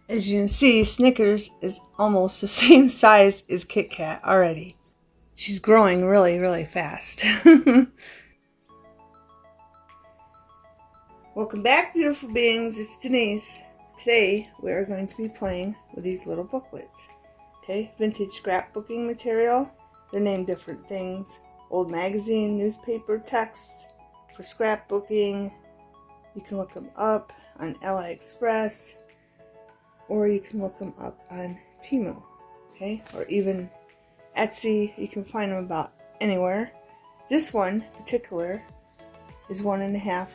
As you can see, Snickers is almost the same size as Kit Kat already. She's growing really, really fast. Welcome back, beautiful beings. It's Denise. Today, we are going to be playing with these little booklets. Okay, vintage scrapbooking material. They're named different things. Old magazine, newspaper, texts for scrapbooking. You can look them up on AliExpress, or you can look them up on Temu, okay, or even Etsy. You can find them about anywhere. This one in particular is 1.5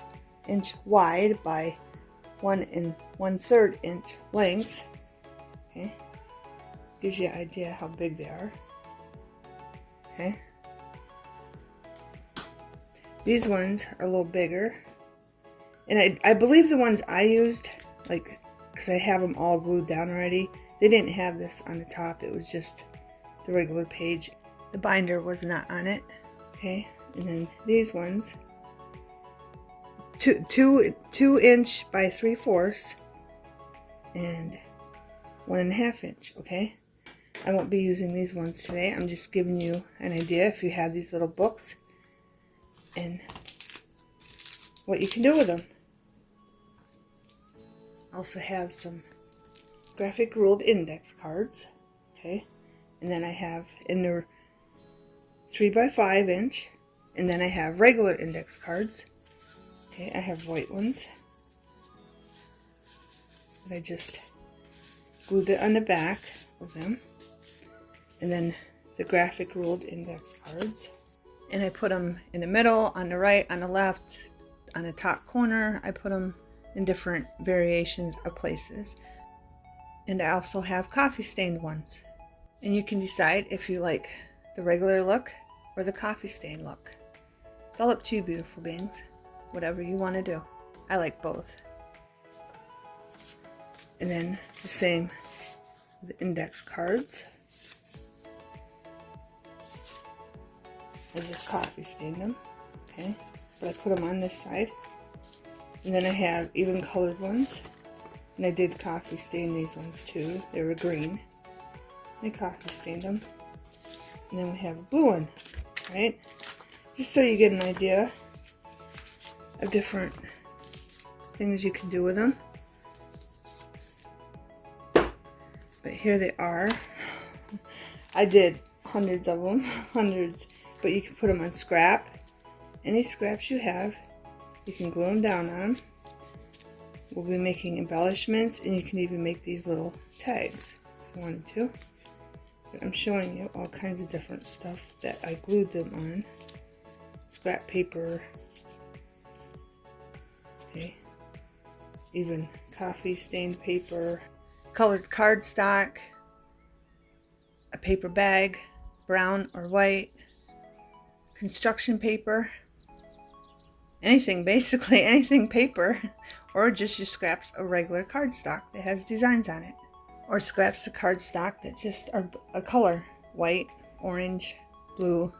inch wide by 1 1/3 inch length. Okay, gives you an idea how big they are. Okay, these ones are a little bigger, and I believe the ones I used, like, because I have them all glued down already, they didn't have this on the top. It was just the regular page. The binder was not on it. Okay, and then these ones, 2 inch by 3/4 and 1.5 inch. Okay, I won't be using these ones today. I'm just giving you an idea if you have these little books and what you can do with them. I also have some graphic ruled index cards. Okay, and then I have in the 3 by 5 inch, and then I have regular index cards. Okay, I have white ones that I just glued it on the back of them, and then the graphic ruled index cards, and I put them in the middle, on the right, on the left, on the top corner. I put them in different variations of places. And I also have coffee stained ones, and you can decide if you like the regular look or the coffee stain look. It's all up to you, beautiful beings. Whatever you want to do. I like both. And then the same with the index cards. I just coffee stained them. Okay, but I put them on this side. And then I have even colored ones. And I did coffee stain these ones too. They were green. I coffee stained them. And then we have a blue one, right? Just so you get an idea of different things you can do with them. But here they are. I did hundreds of them, hundreds, but you can put them on scrap. Any scraps you have, you can glue them down on them. We'll be making embellishments, and you can even make these little tags if you wanted to. But I'm showing you all kinds of different stuff that I glued them on. Scrap paper. Okay, even coffee stained paper, colored cardstock, a paper bag, brown or white, construction paper, anything, basically anything paper, or just your scraps of regular cardstock that has designs on it, or scraps of cardstock that just are a color, white, orange, blue,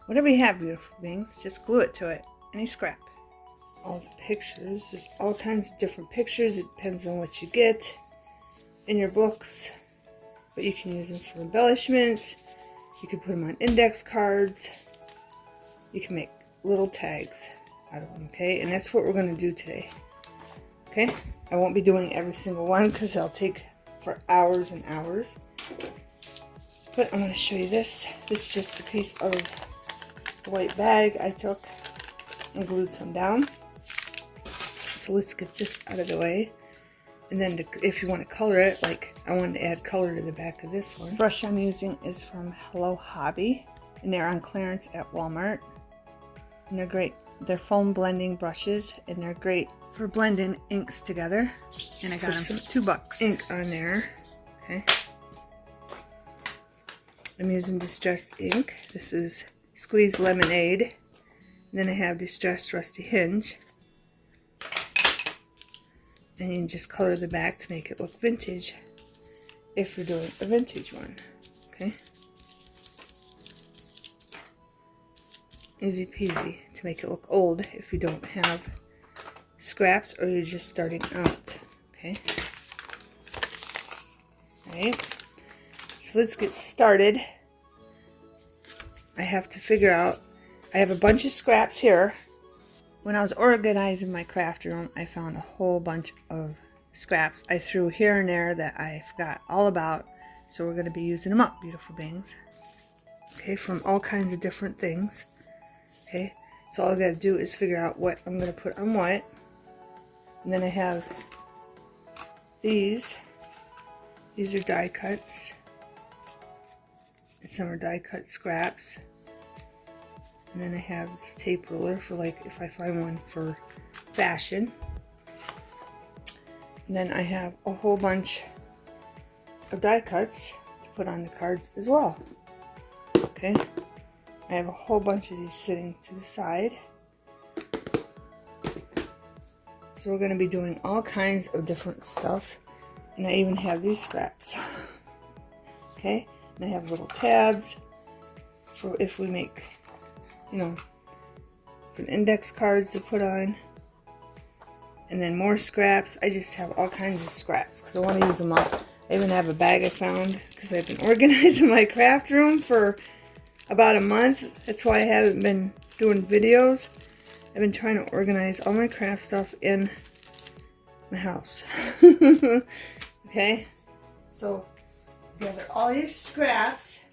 whatever you have, beautiful beings, just glue it to it, any scrap. All the pictures, there's all kinds of different pictures. It depends on what you get in your books, but you can use them for embellishments. You can put them on index cards. You can make little tags out of them. Okay, and that's what we're going to do today. Okay, I won't be doing every single one because they'll take for hours and hours, but I'm going to show you this. This is just a piece of the white bag I took and glued some down. So let's get this out of the way. And then if you want to color it, like I wanted to add color to the back of this one. The brush I'm using is from Hello Hobby, and they're on clearance at Walmart. And they're great. They're foam blending brushes, and they're great for blending inks together. And I got them for $2. Ink on there. Okay. I'm using Distressed ink. This is Squeeze Lemonade. And then I have Distressed Rusty Hinge. And you can just color the back to make it look vintage if you're doing a vintage one. Okay. Easy peasy to make it look old if you don't have scraps or you're just starting out. Okay. Right? So let's get started. I have to figure out, I have a bunch of scraps here. When I was organizing my craft room, I found a whole bunch of scraps I threw here and there that I forgot all about. So we're going to be using them up, beautiful beings. Okay, from all kinds of different things. Okay, so all I got to do is figure out what I'm going to put on what. And then I have these. These are die cuts. And some are die cut scraps. And then I have this tape ruler for, like, if I find one for fashion. And then I have a whole bunch of die cuts to put on the cards as well. Okay, I have a whole bunch of these sitting to the side. So we're going to be doing all kinds of different stuff. And I even have these scraps. Okay, and I have little tabs for if we make, you know, for the index cards to put on. And then more scraps. I just have all kinds of scraps because I want to use them up. I even have a bag I found because I've been organizing my craft room for about a month. That's why I haven't been doing videos. I've been trying to organize all my craft stuff in my house. Okay, so gather all your scraps.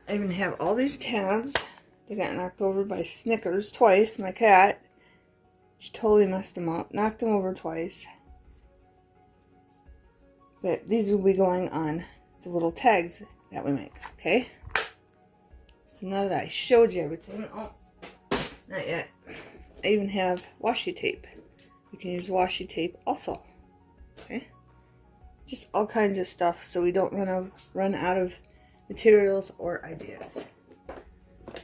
I even have all these tabs. They got knocked over by Snickers twice, my cat. She totally messed them up, knocked them over twice. But these will be going on the little tags that we make, okay? So now that I showed you everything, oh, not yet. I even have washi tape. You can use washi tape also, okay? Just all kinds of stuff so we don't run out of materials or ideas.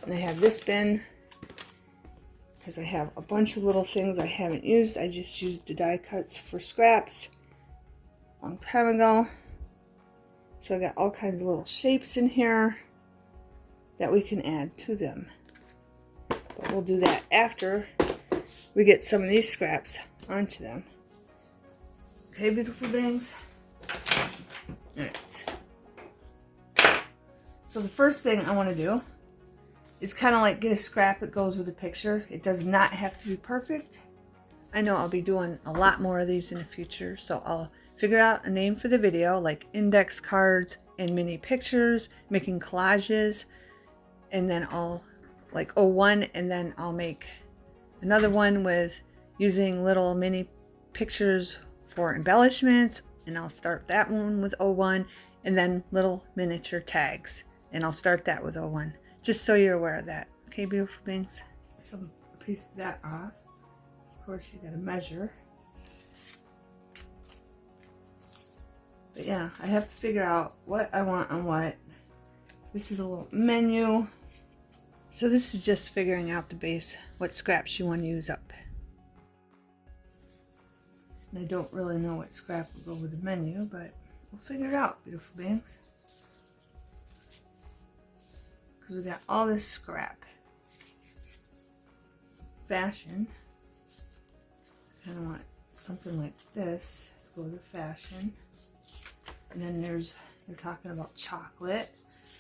And I have this bin because I have a bunch of little things I haven't used. I just used the die cuts for scraps a long time ago. So I got all kinds of little shapes in here that we can add to them. But we'll do that after we get some of these scraps onto them. Okay, beautiful beings? Alright. So the first thing I want to do is kind of like get a scrap that goes with a picture. It does not have to be perfect. I know I'll be doing a lot more of these in the future, so I'll figure out a name for the video, like index cards and mini pictures, making collages, and then I'll like 01, and then I'll make another one with using little mini pictures for embellishments, and I'll start that one with 01, and then little miniature tags, and I'll start that with 01, just so you're aware of that. Okay, beautiful beings? Some piece of that off. Of course, you gotta measure. But yeah, I have to figure out what I want on what. This is a little menu. So this is just figuring out the base, what scraps you want to use up. And I don't really know what scrap will go with the menu, but we'll figure it out, beautiful beings. Because we got all this scrap. Fashion. I kind of want something like this to go with the fashion. And then they're talking about chocolate.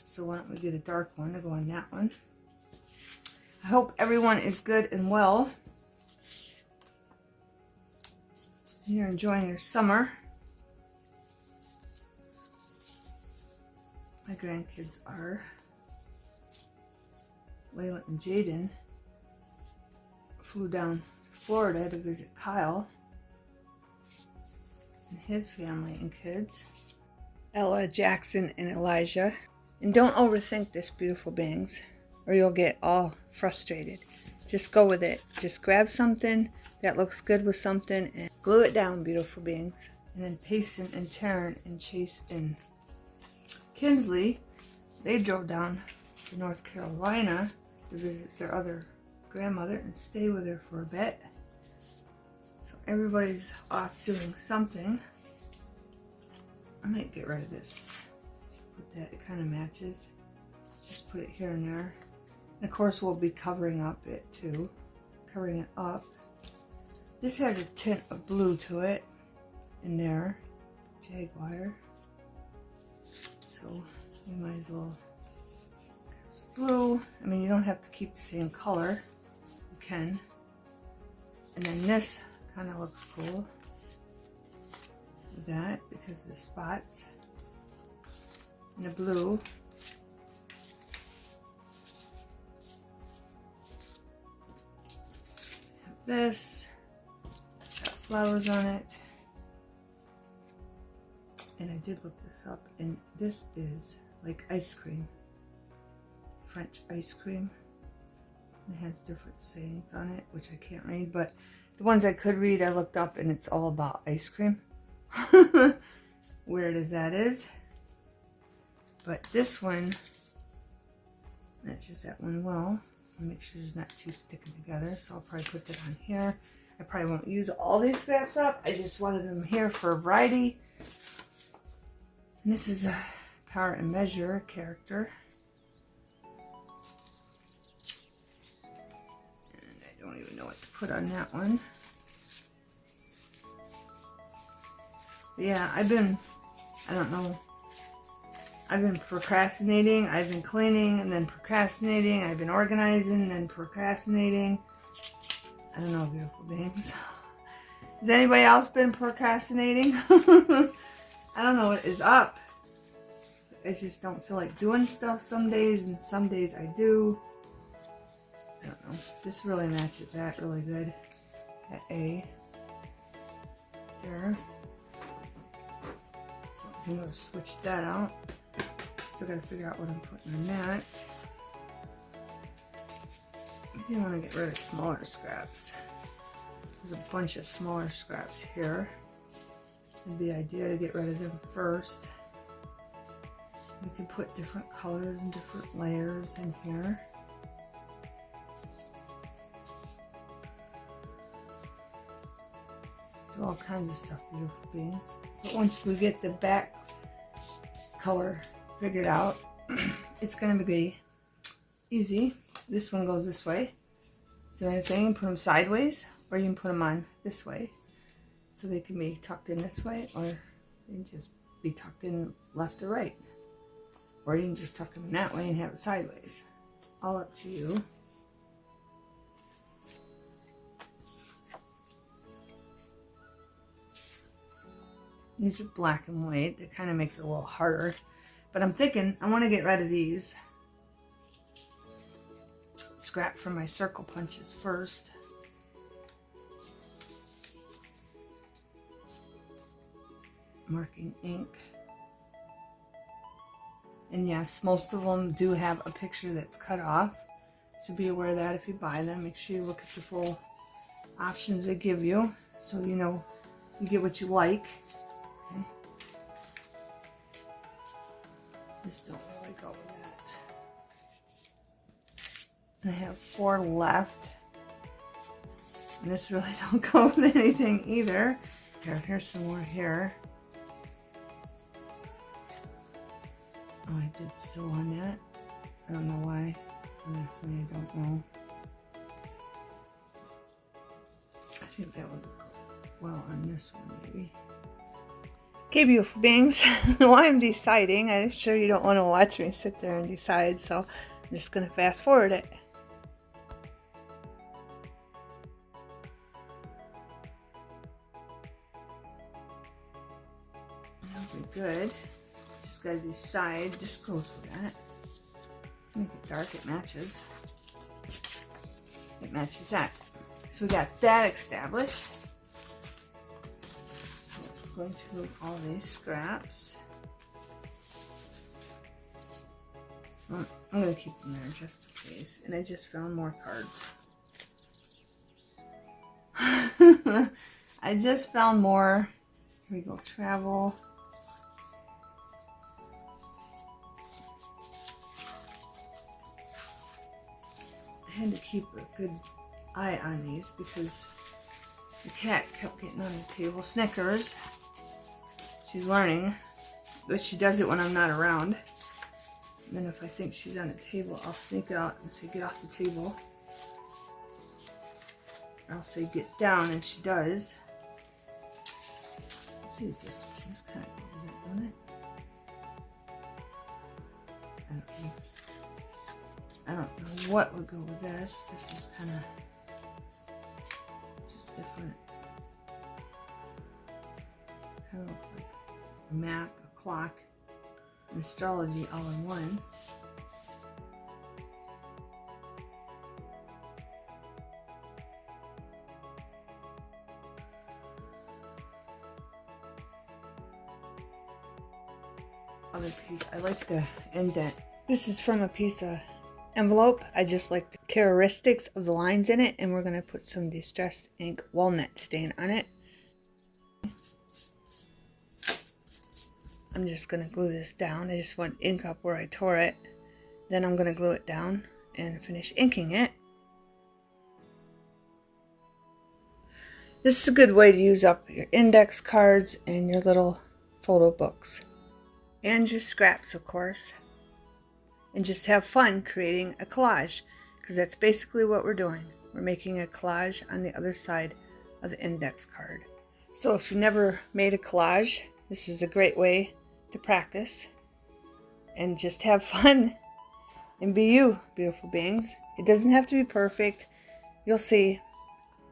So why don't we get a dark one to go on that one. I hope everyone is good and well. You're enjoying your summer. My grandkids are. Layla and Jaden flew down to Florida to visit Kyle and his family and kids. Ella, Jackson, and Elijah. And don't overthink this, beautiful beings, or you'll get all frustrated. Just go with it. Just grab something that looks good with something and glue it down, beautiful beings. And then Payson and Taryn and Chase and Kinsley, they drove down to North Carolina to visit their other grandmother and stay with her for a bit. So everybody's off doing something. I might get rid of this. Just put that, it kind of matches. Just put it here and there. And of course we'll be covering up it too. Covering it up. This has a tint of blue to it. in there, jaguar. So you might as well blue. I mean, you don't have to keep the same color. You can. And then this kind of looks cool with that because of the spots and the blue. This, it's got flowers on it. And I did look this up, and this is like ice cream, French ice cream. It has different sayings on it, which I can't read, but the ones I could read, I looked up, and it's all about ice cream. Weird as that is. But this one matches that one well. I'll make sure there's not two sticking together, so I'll probably put that on here. I probably won't use all these scraps up. I just wanted them here for a variety. And this is a Power and Measure character. And I don't even know what to put on that one. Yeah, I don't know. I've been procrastinating. I've been cleaning and then procrastinating. I've been organizing and then procrastinating. I don't know, beautiful beings. Has anybody else been procrastinating? I don't know what is up. I just don't feel like doing stuff some days, and some days I do. I don't know. This really matches that really good. That A. There. So I'm going to switch that out. Still got to figure out what I'm putting on that. Maybe I want to get rid of smaller scraps. There's a bunch of smaller scraps here. It'd be the idea to get rid of them first. We can put different colors and different layers in here. Do all kinds of stuff, beautiful beings. But once we get the back color figured out, it's going to be easy. This one goes this way. So anything, you can put them sideways, or you can put them on this way. So they can be tucked in this way, or they can just be tucked in left or right. Or you can just tuck them in that way and have it sideways. All up to you. These are black and white. That kind of makes it a little harder. But I'm thinking I want to get rid of these scrap from my circle punches first. Marking ink. And yes, most of them do have a picture that's cut off. So be aware of that if you buy them. Make sure you look at the full options they give you, so you know you get what you like. Okay. This don't really go with that. And I have 4 left. And this really don't go with anything either. Here's some more here. Oh, I did sew on that. I don't know why. Don't ask me, I don't know. I think that would look well on this one, maybe. Okay, beautiful beings. While I'm deciding, I'm sure you don't want to watch me sit there and decide, so I'm just going to fast forward it. That'll be good. Just got to decide. Just goes with that. Make it dark, it matches. It matches that. So we got that established. So we're going to move all these scraps. I'm going to keep them there just in case. And I just found more cards. I just found more. Here we go, travel. I had to keep a good eye on these because the cat kept getting on the table. Snickers. She's learning, but she does it when I'm not around. And then if I think she's on the table, I'll sneak out and say, get off the table. I'll say, get down, and she does. So Let's use this one. This kind of goes with it, don't it? I don't know what would go with this. This is kind of just different. Kind of looks like a map, a clock, and astrology all in one. Other piece, I like the indent. This is from a piece of envelope. I just like the characteristics of the lines in it, and we're going to put some Distress Ink walnut stain on it. I'm just going to glue this down. I just want ink up where I tore it. Then I'm going to glue it down and finish inking it. This is a good way to use up your index cards and your little photo books. And your scraps, of course. And just have fun creating a collage, because that's basically what we're doing. We're making a collage on the other side of the index card. So if you've never made a collage, this is a great way to practice and just have fun and be you, beautiful beings. It doesn't have to be perfect. You'll see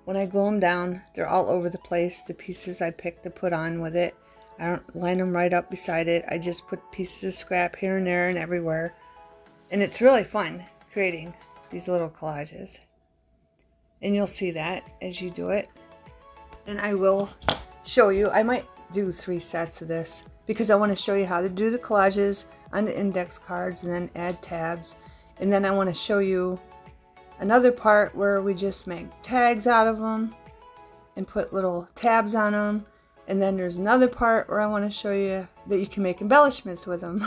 when I glue them down, they're all over the place. The pieces I picked to put on with it, I don't line them right up beside it. I just put pieces of scrap here and there and everywhere. And it's really fun creating these little collages. And you'll see that as you do it. And I will show you, I might do 3 sets of this because I want to show you how to do the collages on the index cards and then add tabs. And then I want to show you another part where we just make tags out of them and put little tabs on them. And then there's another part where I want to show you that you can make embellishments with them.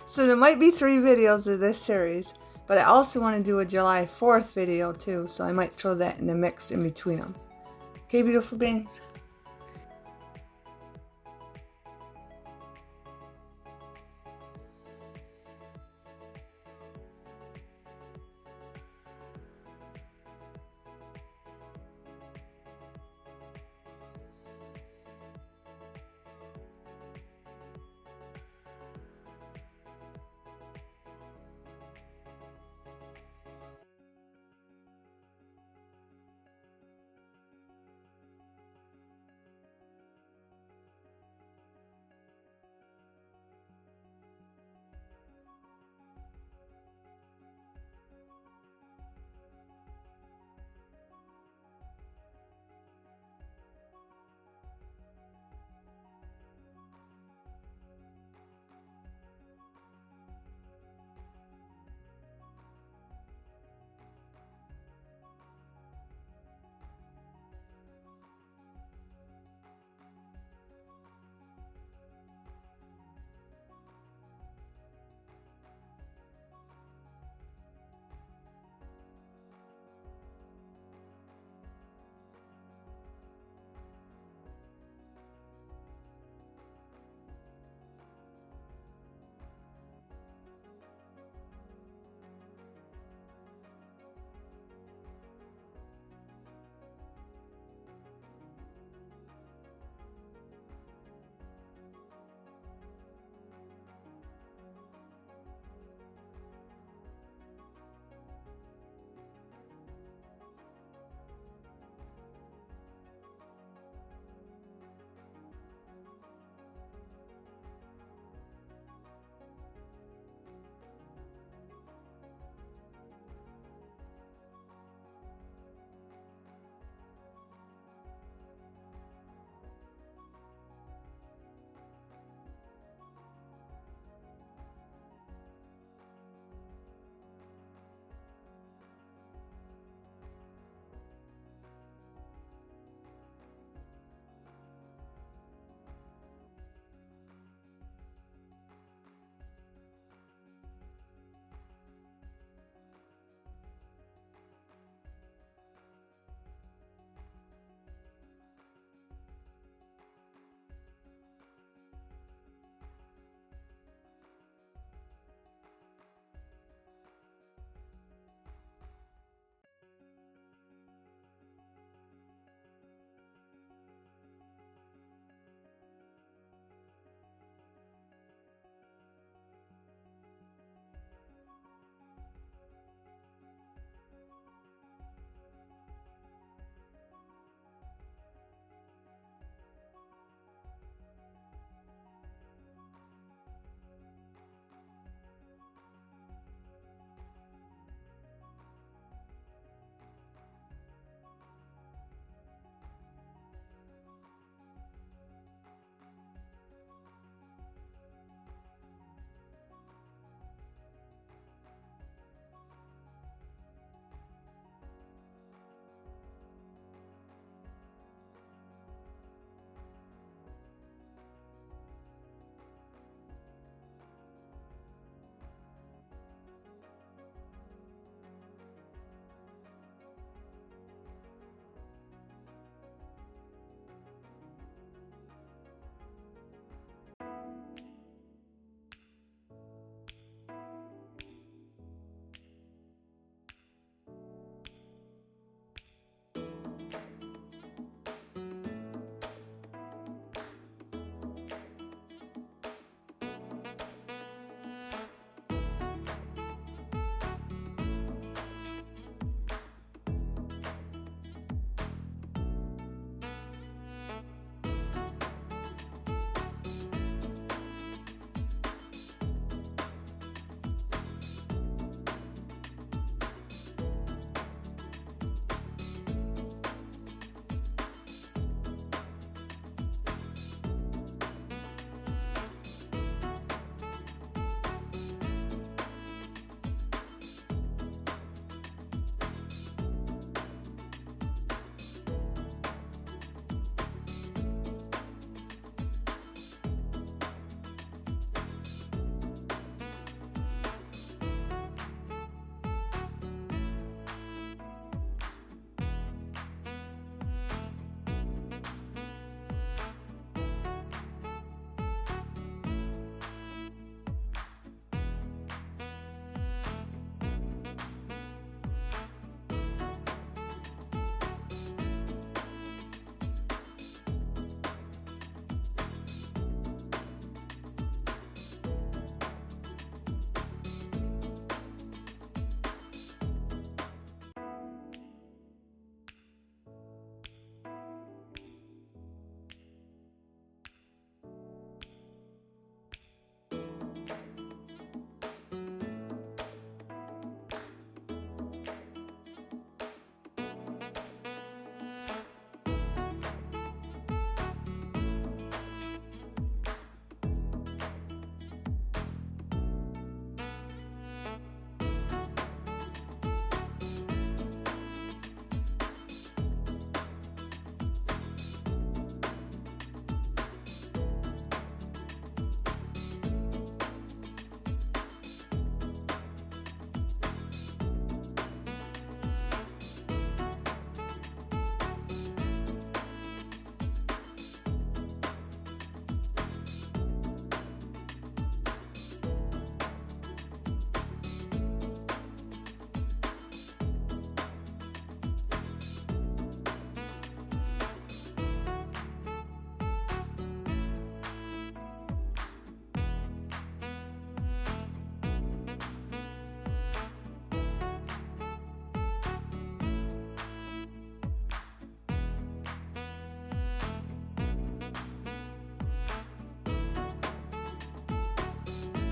So there might be 3 videos of this series, but I also want to do a July 4th video too, so I might throw that in the mix in between them. Okay, beautiful beings?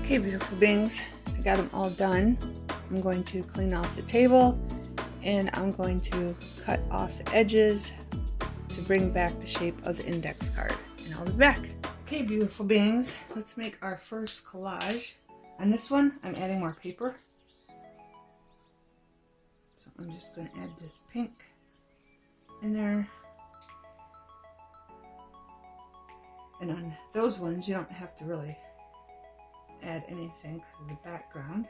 Okay, beautiful beings, I got them all done. I'm going to clean off the table and I'm going to cut off the edges to bring back the shape of the index card, and I'll be back. Okay, beautiful beings, let's make our first collage. On this one, I'm adding more paper. So I'm just going to add this pink in there. And on those ones, you don't have to really add anything because of the background.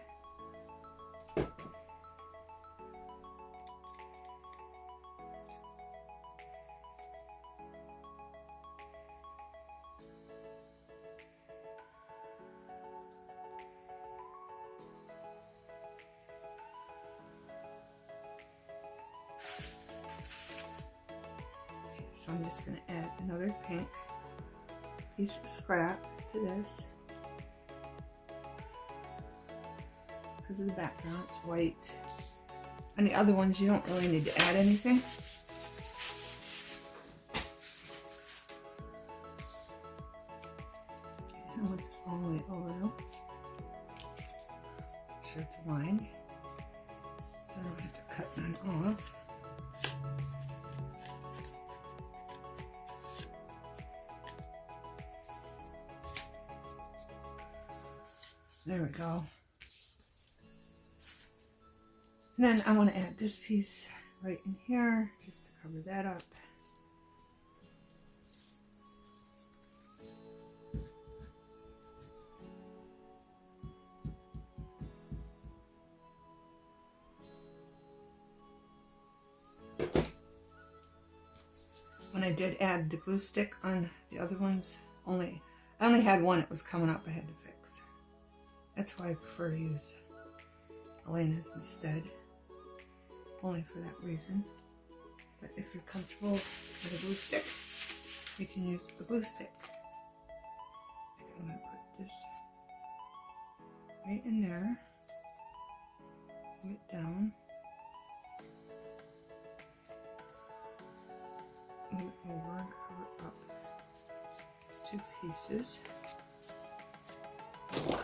So I'm just going to add another pink piece of scrap to this. Because of the background, it's white. On the other ones, you don't really need to add anything. Okay, I want this all the way over though. Make sure it's aligned, so I don't have to cut none off. There we go. And then I want to add this piece right in here just to cover that up. When I did add the glue stick on the other ones, I only had one that was coming up I had to fix. That's why I prefer to use Elena's instead. Only for that reason. But if you're comfortable with a glue stick, you can use a glue stick. I'm going to put this right in there. Move it down. Move it over and cover up. It's two pieces.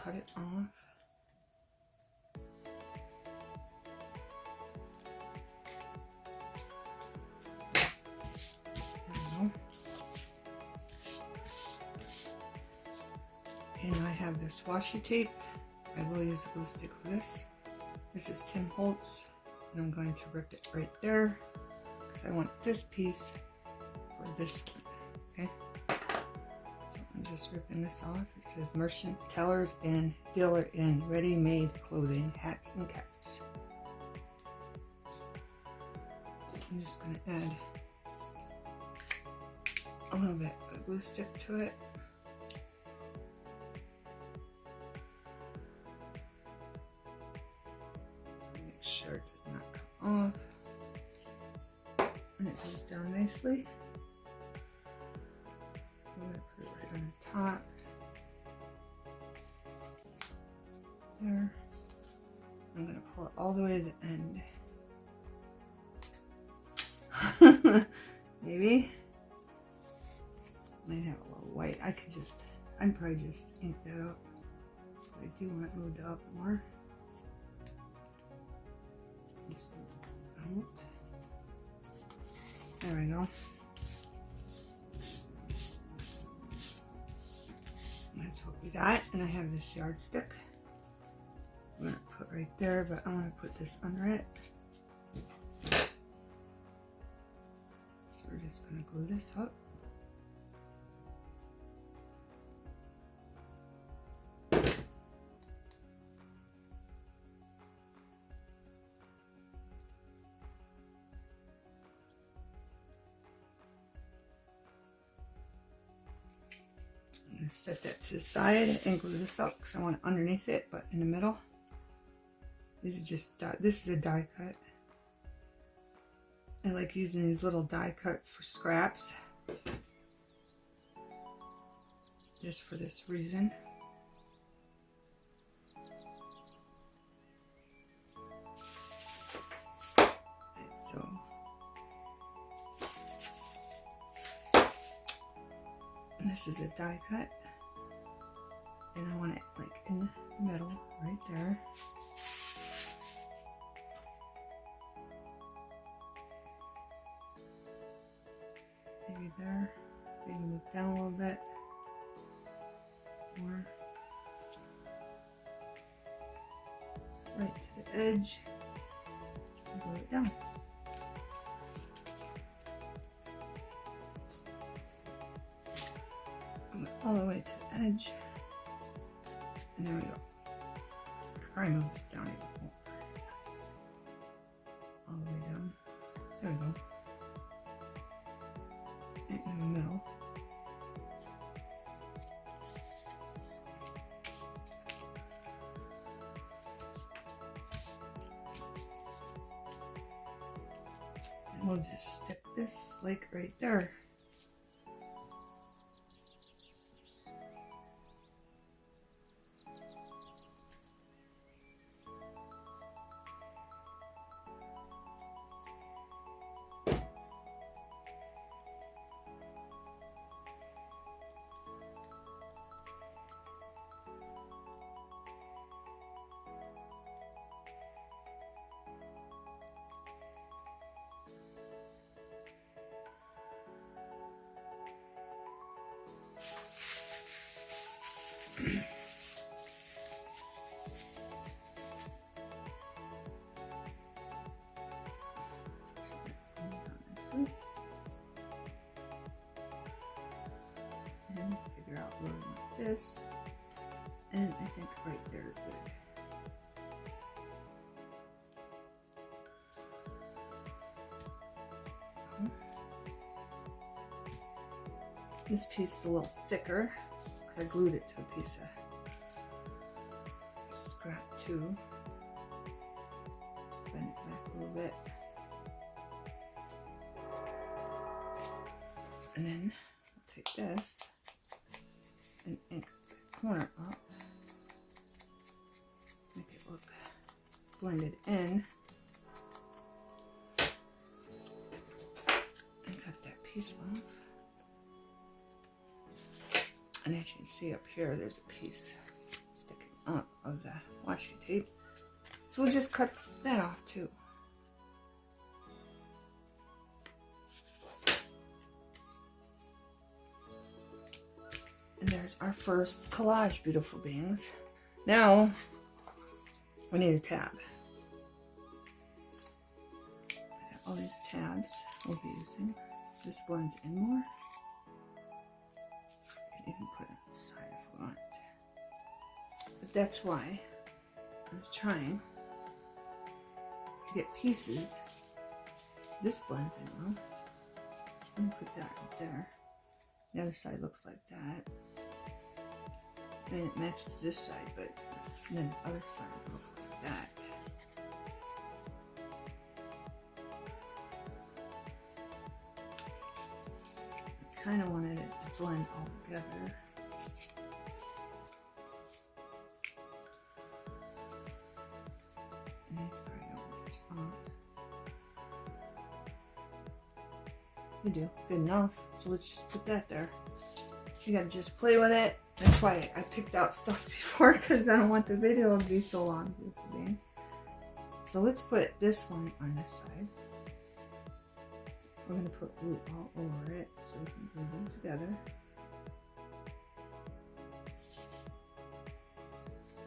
Cut it off. And I have this washi tape. I will use a glue stick for this. This is Tim Holtz, and I'm going to rip it right there because I want this piece for this one. Okay, so I'm just ripping this off. It says merchants, tellers, and dealer in ready-made clothing, hats, and caps. So I'm just going to add a little bit of glue stick to it. Make sure it does not come off. And it goes down nicely. I'm going to put it right on the top. There. I'm going to pull it all the way to the end. Maybe. Might have a little white. I'd probably just ink that up. I do want it moved up more. Just out. There we go. That's what we got. And I have this yardstick. I'm going to put right there, but I want to put this under it. So we're just going to glue this up. Set that to the side and glue this up because I want it underneath it, but in the middle. This is a die cut. I like using these little die cuts for scraps, just for this reason. So this is a die cut. and I want it like in the middle, right there. Maybe there. Maybe move down a little bit more. Right to the edge. And glue it down. All the way to the edge. And there we go. Probably move this down even more. All the way down. There we go. Right in the middle. And we'll just stick this like right there. And figure out where we want this, and I think right there is good. This piece is a little thicker because I glued it to a piece of scrap too. Just bend it back a little bit. And then I'll take this and ink the corner up. Make it look blended in. And cut that piece off. And as you can see up here, there's a piece sticking up of the washi tape. So we'll just cut that off too. And there's our first collage, beautiful beings. Now, we need a tab. I got all these tabs we'll be using. This blends in more. You can put it on the side if you want. But that's why I was trying to get pieces. This blends in well. I'm gonna put that right there. The other side looks like that. I mean, it matches this side, but then the other side will look like that. Kind of wanted it to blend all together. And it's probably don't match off. You do, good enough. So let's just put that there. You gotta just play with it. That's why I picked out stuff before, because I don't want the video to be so long. So let's put this one on this side. We're going to put glue all over it so we can glue them together.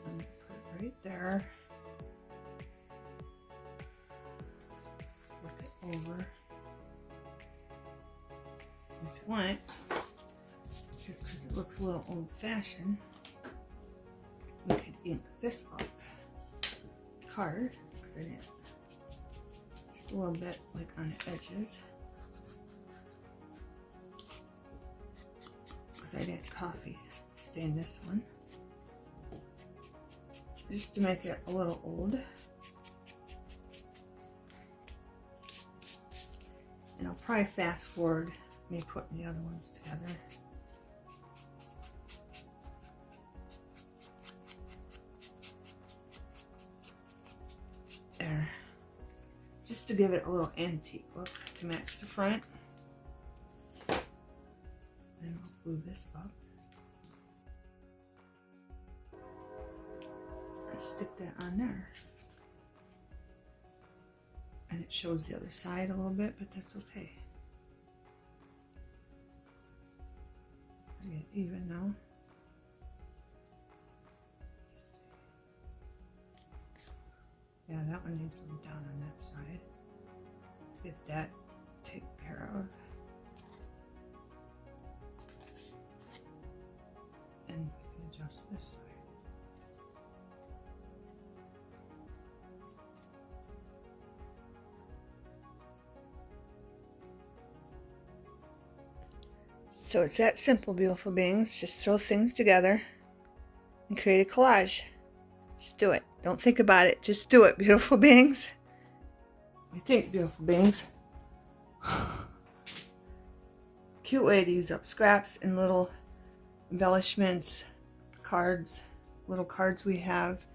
I'm going to put it right there. Flip it over. If you want, just because it looks a little old-fashioned, we could ink this up card, because I didn't, just a little bit like on the edges. I didn't coffee stain this one, just to make it a little old. And I'll probably fast forward me putting the other ones together. There, just to give it a little antique look to match the front. Then I'll glue this up. and stick that on there. And it shows the other side a little bit, but that's okay. I get even now. Yeah, that one needs to go down on that side. Let's get that taken care of. And we can adjust this side. So it's that simple, beautiful beings. Just throw things together and create a collage. Just do it. Don't think about it. Just do it, beautiful beings. I think, beautiful beings. Cute way to use up scraps and little embellishments, cards, little cards we have,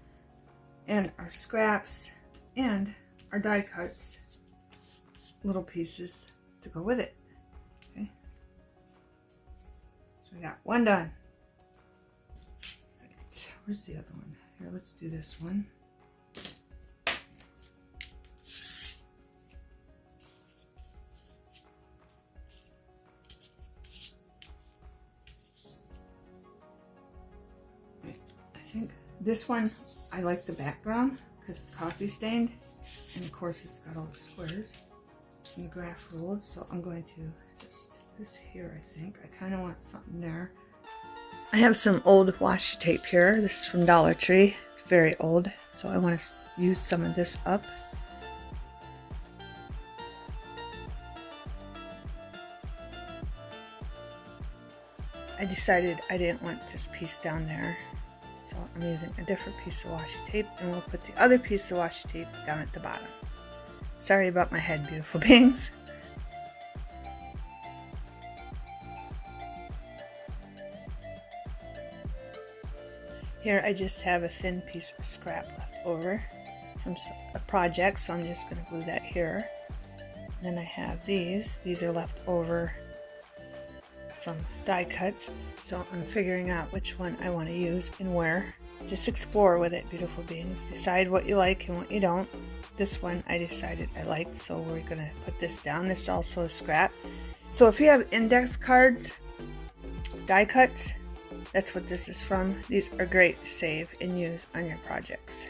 and our scraps and our die cuts, little pieces to go with it. Okay. So we got one done. Right. Where's the other one? Here, let's do this one. I think this one, I like the background because it's coffee stained, and of course it's got all the squares and the graph rules, so I'm going to just stick this here. I think I kind of want something there. I have some old washi tape here. This is from Dollar Tree. It's very old, so I want to use some of this up. I decided I didn't want this piece down there, so I'm using a different piece of washi tape, and we'll put the other piece of washi tape down at the bottom. Sorry about my head, beautiful beings. Here I just have a thin piece of scrap left over from a project, so I'm just going to glue that here. Then I have these are left over from die cuts, so I'm figuring out which one I want to use and where. Just explore with it, beautiful beings. Decide what you like and what you don't. This one I decided I liked, so we're going to put this down. This also is scrap. So if you have index cards, die cuts, that's what this is from. These are great to save and use on your projects.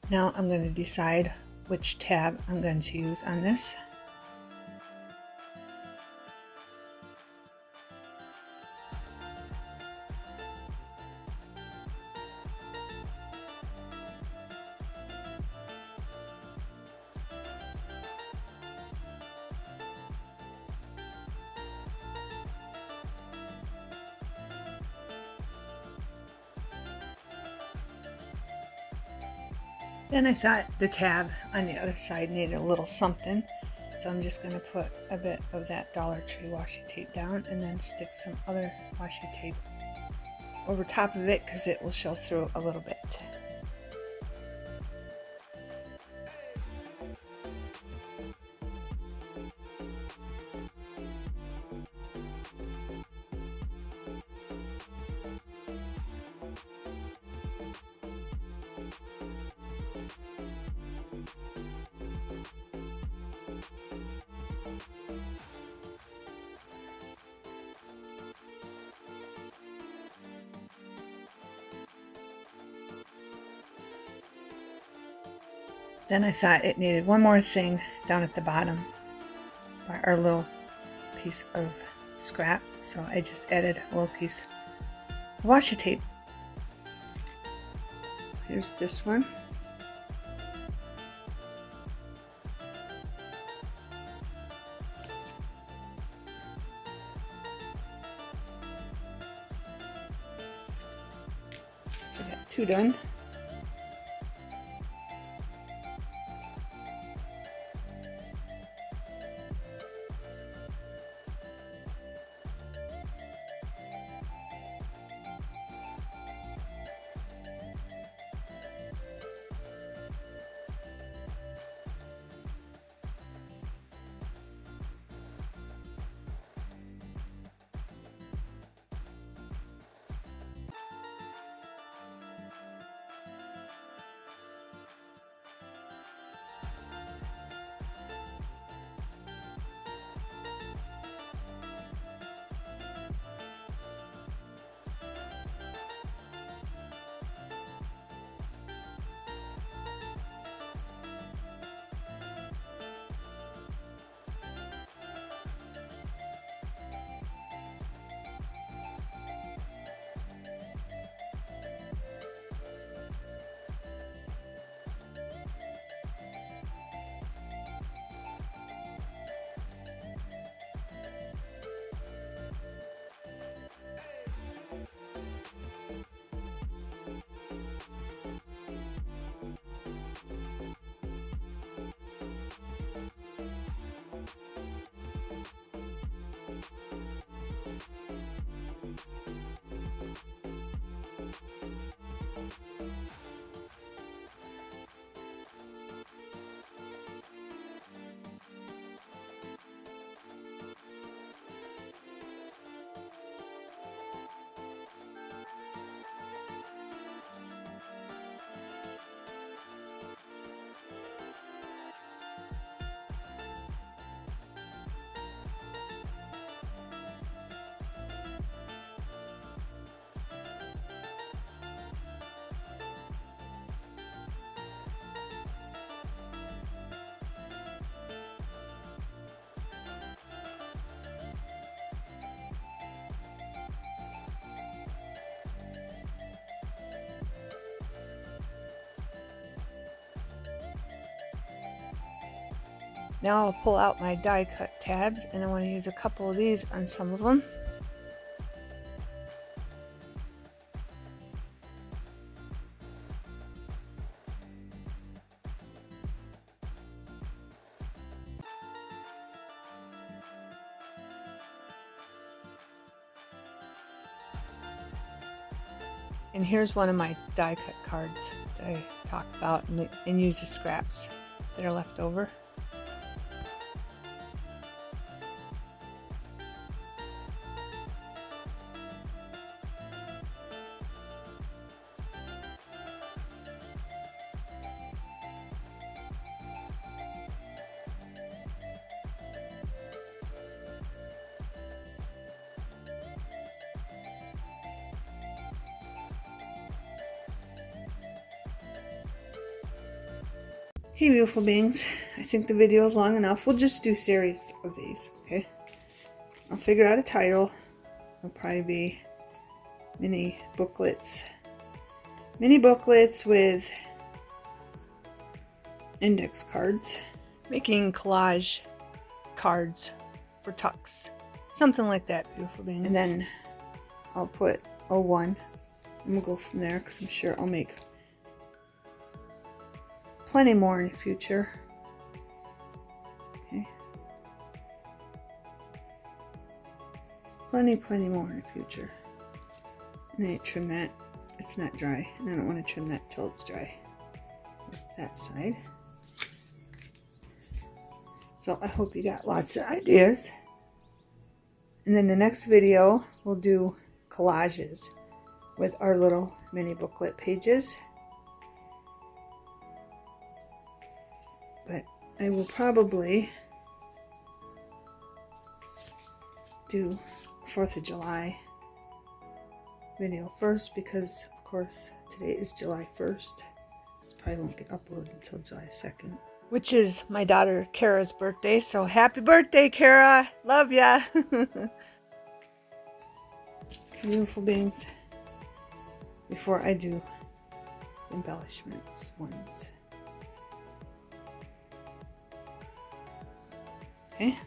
Now I'm going to decide which tab I'm going to use on this. Then I thought the tab on the other side needed a little something, so I'm just going to put a bit of that Dollar Tree washi tape down and then stick some other washi tape over top of it because it will show through a little bit. Then I thought it needed one more thing down at the bottom by our little piece of scrap, so I just added a little piece of washi tape. Here's this one. So I got 2 done. Now I'll pull out my die cut tabs, and I want to use a couple of these on some of them. And here's one of my die cut cards that I talk about and use the scraps that are left over. Hey beautiful beings, I think the video is long enough. We'll just do a series of these, okay? I'll figure out a title. It'll probably be mini booklets. Mini booklets with index cards. Making collage cards for tucks. Something like that, beautiful beings. And then I'll put 01 and we'll go from there because I'm sure I'll make plenty more in the future. Okay. Plenty more in the future. And I trim that. It's not dry, and I don't want to trim that till it's dry. With that side. So I hope you got lots of ideas. And then the next video we'll do collages with our little mini booklet pages. But I will probably do 4th of July video first because, of course, today is July 1st. It's probably won't get uploaded until July 2nd. Which is my daughter Kara's birthday. So happy birthday, Kara. Love ya. Beautiful beans. Before I do embellishments ones. Okay.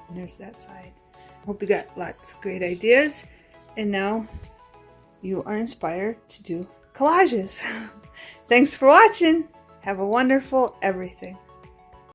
And there's that side. Hope you got lots of great ideas. And now you are inspired to do collages. Thanks for watching. Have a wonderful everything.